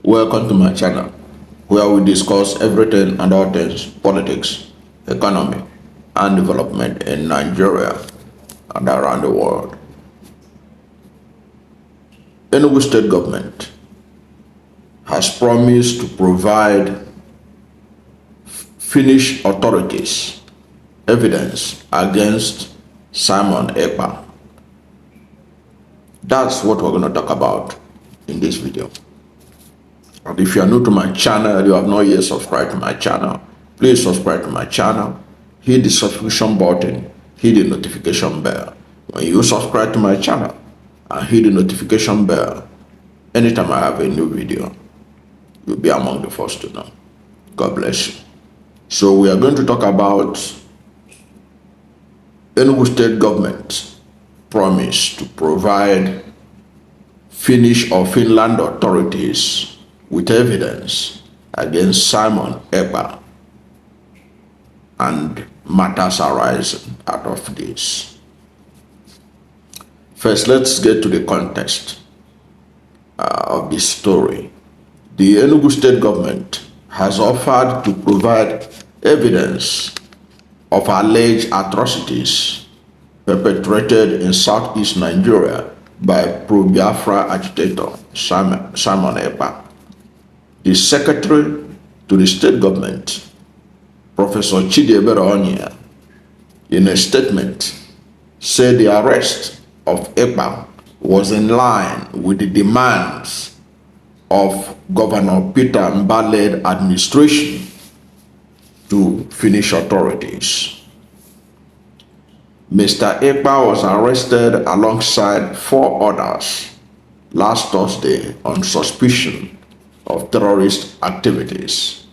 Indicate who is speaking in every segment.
Speaker 1: Welcome to my channel, where we discuss everything and all things politics, economy, and development in Nigeria and around the world. Enugu State Government has promised to provide Finnish authorities evidence against Simon Ekpa. That's what we're going to talk about in this video. And if you are new to my channel, you have not yet subscribed to my channel, please subscribe to my channel, hit the subscription button, hit the notification bell. When you subscribe to my channel and hit the notification bell, anytime I have a new video, you'll be among the first to know. God bless you. So we are going to talk about Enugu State Government promise to provide Finnish or Finland authorities with evidence against Simon Ekpa and matters arising out of this. First, let's get to the context of this story. The Enugu State Government has offered to provide evidence of alleged atrocities perpetrated in southeast Nigeria by pro-Biafra agitator Simon Ekpa. The Secretary to the State Government, Prof Chidiebere Onyia, in a statement, said the arrest of Ekpa was in line with the demands of Governor Peter Mbah-led administration to Finnish authorities. Mr. Ekpa was arrested alongside 4 others last Thursday on suspicion of terrorist activities.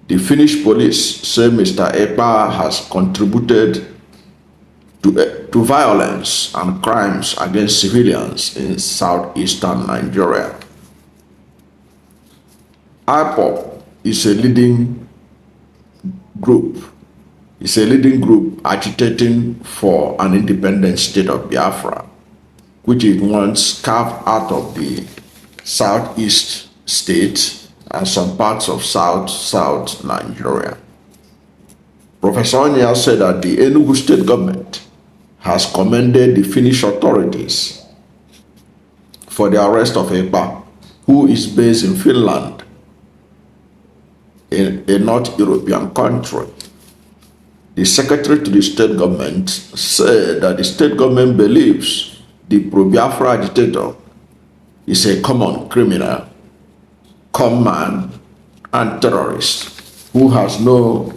Speaker 1: The Finnish Police say Mr. Ekpa has contributed to violence and crimes against civilians in southeastern Nigeria. IPOB is a leading group agitating for an independent state of Biafra, which it wants carved out of the southeast state and some parts of South Nigeria. Professor Onyia said that the Enugu State Government has commended the Finnish authorities for the arrest of Ekpa, who is based in Finland, in a North European country. The Secretary to the State Government said that the State Government believes the pro-Biafra agitator is a common criminal, conman, and terrorist who has no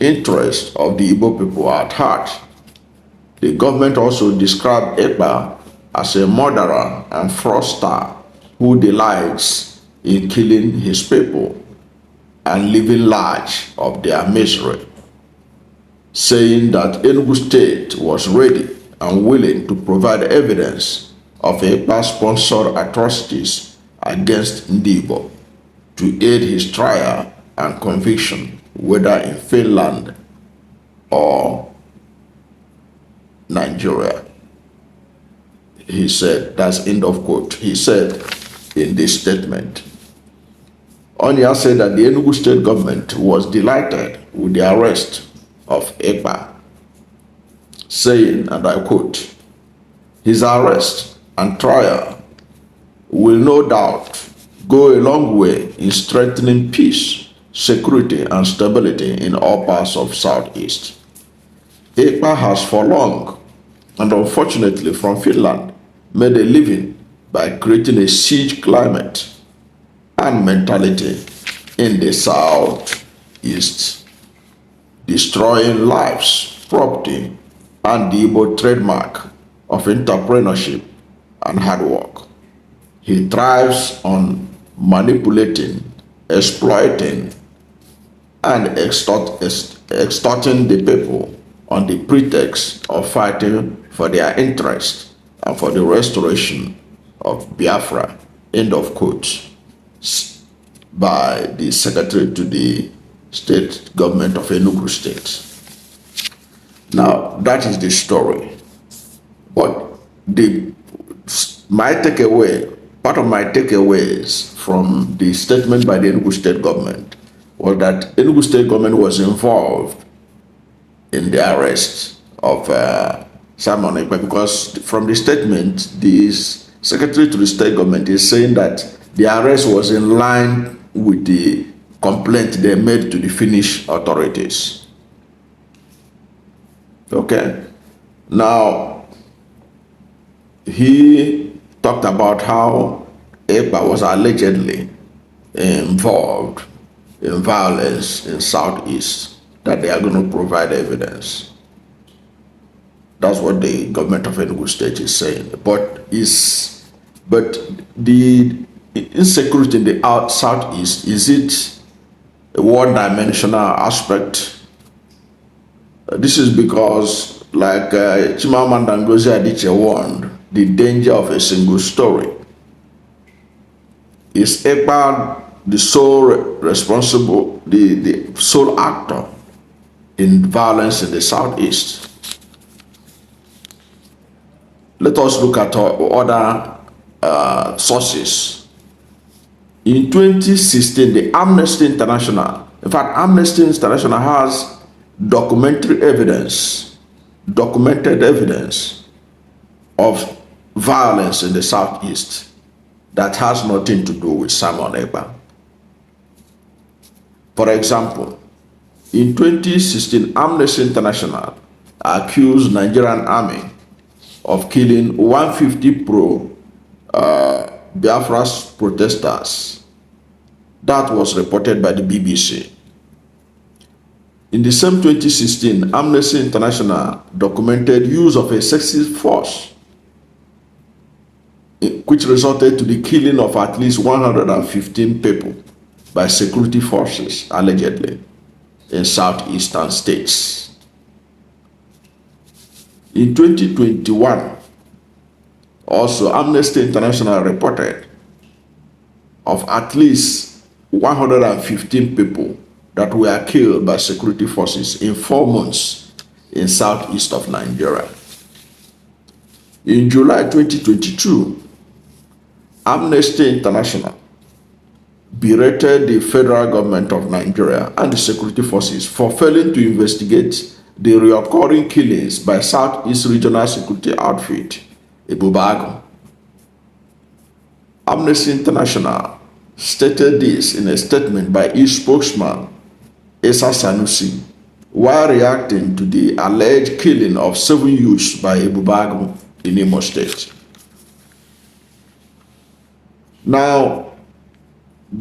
Speaker 1: interest of the Igbo people at heart. The government also described Ekpa as a murderer and fraudster who delights in killing his people and living large of their misery, saying that Enugu State was ready and willing to provide evidence of Ekpa-sponsored atrocities against Igbo to aid his trial and conviction, whether in Finland or Nigeria. He said, that's end of quote. He said in this statement. Onyia said that the Enugu State Government was delighted with the arrest of Ekpa, saying, and I quote, his arrest and trial will no doubt go a long way in strengthening peace, security, and stability in all parts of Southeast. Ekpa has for long, and unfortunately from Finland, made a living by creating a siege climate and mentality in the Southeast, destroying lives, property, and the Igbo trademark of entrepreneurship and hard work. He thrives on manipulating, exploiting, and extorting the people on the pretext of fighting for their interest and for the restoration of Biafra, end of quote, by the Secretary to the State Government of Enugu State. Now, that is the story. But my takeaway part of my takeaways from the statement by the Enugu State government was that Enugu State government was involved in the arrest of Simon Ekpa, because from the statement, the secretary to the state government is saying that the arrest was in line with the complaint they made to the Finnish authorities. Okay. Now, he talked about how Ekpa was allegedly involved in violence in Southeast, that they are going to provide evidence. That's what the government of Enugu State is saying. But the insecurity in the Southeast, is it a one-dimensional aspect? This is because, like Chimamanda Ngozi Adichie warned, the danger of a single story. Is Ekpa the sole responsible, the sole actor in violence in the Southeast? Let us look at other sources. In 2016, the Amnesty International, in fact, Amnesty International has documented evidence of violence in the Southeast that has nothing to do with Simon Ekpa. For example, in 2016, Amnesty International accused Nigerian army of killing 150 Biafra's protesters. That was reported by the BBC. In the same 2016, Amnesty International documented use of excessive force, which resulted to the killing of at least 115 people by security forces, allegedly, in southeastern states. In 2021, also Amnesty International reported of at least 115 people that were killed by security forces in 4 months in southeast of Nigeria. In July 2022, Amnesty International berated the federal government of Nigeria and the security forces for failing to investigate the recurring killings by Southeast Regional Security Outfit, IPOB. Amnesty International stated this in a statement by its spokesman, Esa Sanusi, while reacting to the alleged killing of 7 youths by IPOB in Imo State. Now,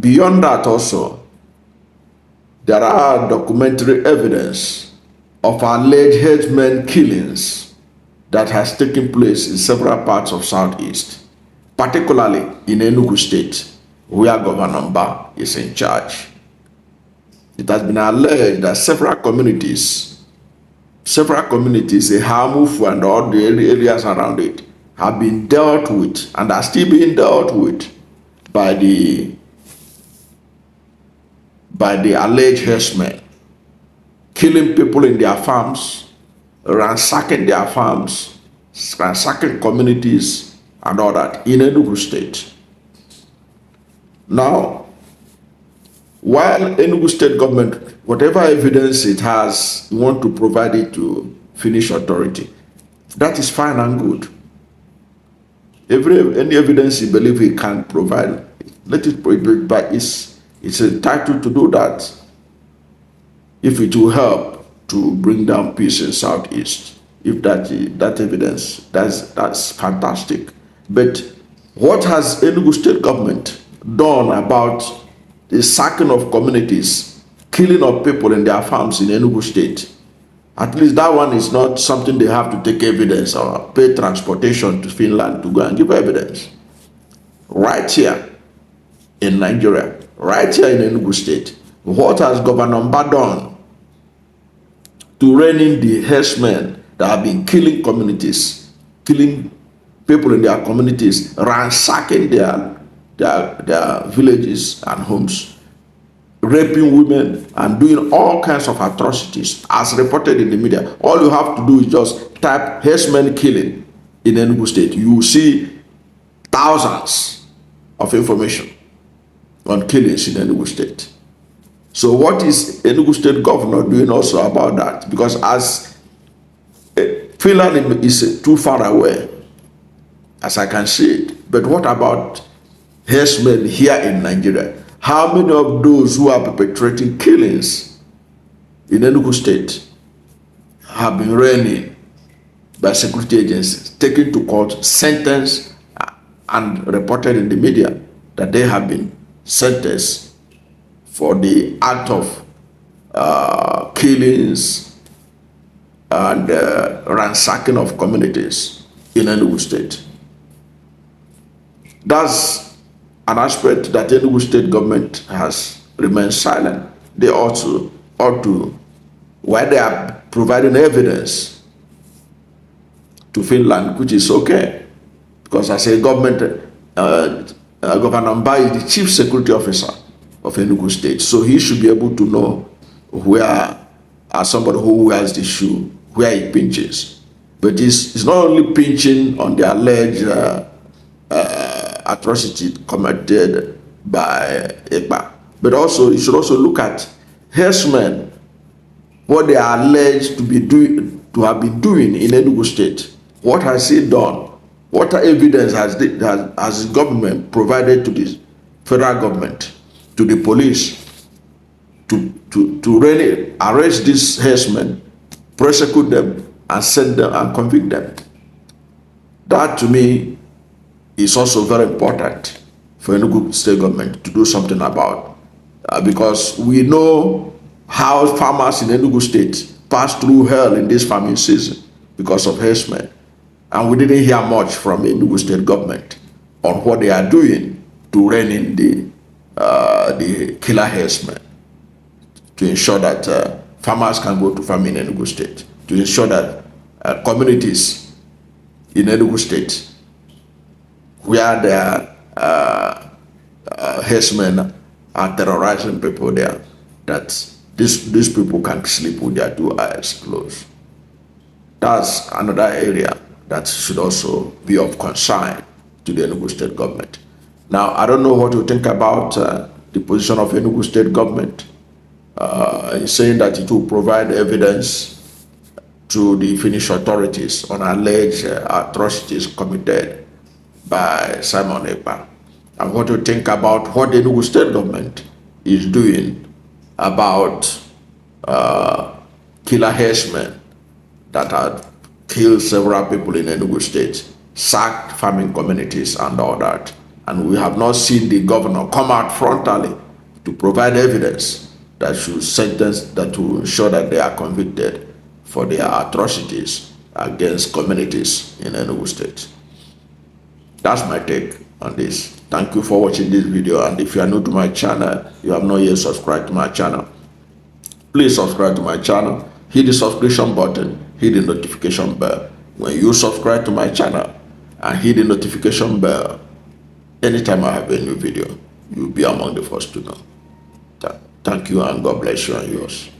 Speaker 1: beyond that also, there are documentary evidence of alleged herdsmen killings that has taken place in several parts of Southeast, particularly in Enugu State, where Governor Mbah is in charge. It has been alleged that several communities, the Hamufu and all the areas around it, have been dealt with and are still being dealt with by the alleged herdsmen, killing people in their farms, ransacking their farms, ransacking communities, and all that in Enugu State. Now, while Enugu State government, whatever evidence it has, want to provide it to Finnish authority, that is fine and good. Any evidence you believe he can provide, let it provide, but it's entitled to do that if it will help to bring down peace in Southeast. If that evidence, that's fantastic. But what has Enugu State government done about the sacking of communities, killing of people in their farms in Enugu State? At least that one is not something they have to take evidence or pay transportation to Finland to go and give evidence. Right here in Nigeria, right here in Enugu State, what has Governor Mbah done to rein in the herdsmen that have been killing communities, killing people in their communities, ransacking their villages and homes, raping women and doing all kinds of atrocities as reported in the media? All you have to do is just type herdsmen killing in Enugu State. You will see thousands of information on killings in Enugu State. So what is Enugu State Governor doing also about that? Because as Finland is too far away, as I can see it, but what about herdsmen here in Nigeria? How many of those who are perpetrating killings in Enugu State have been reigning by security agencies, taken to court, sentenced, and reported in the media that they have been sentenced for the act of killings and ransacking of communities in Enugu State? That's an aspect that the Enugu State government has remained silent. They also ought to, while they are providing evidence to Finland, which is okay, because as a government, Governor Mbah is the chief security officer of Enugu State, so he should be able to know where, as somebody who wears the shoe, where it pinches. But it's not only pinching on the alleged atrocity committed by Ekpa, but also you should also look at herdsmen, what they are alleged to have been doing in Enugu State. What has he done? What evidence has the government provided to the federal government, to the police, to really arrest these herdsmen, prosecute them, and send them and convict them? That to me is also very important for Enugu State government to do something about, because we know how farmers in Enugu State pass through hell in this farming season because of herdsmen. And we didn't hear much from the Enugu State government on what they are doing to rein in the killer herdsmen, to ensure that farmers can go to farm in Enugu State, to ensure that communities in Enugu State where their herdsmen are terrorizing people there, that these people can sleep with their two eyes closed. That's another area that should also be of concern to the Enugu State government. Now, I don't know what you think about the position of Enugu State government in saying that it will provide evidence to the Finnish authorities on alleged atrocities committed by Simon Ekpa, and what you think about what the Enugu State government is doing about killer herdsmen that had killed several people in Enugu State, sacked farming communities and all that. And we have not seen the governor come out frontally to provide evidence that should sentence, that will ensure that they are convicted for their atrocities against communities in Enugu State. That's my take on this. Thank you for watching this video, and if you are new to my channel, you have not yet subscribed to my channel, please subscribe to my channel, hit the subscription button, hit the notification bell. When you subscribe to my channel and hit the notification bell, anytime I have a new video, you'll be among the first to know. Thank you, and God bless you and yours.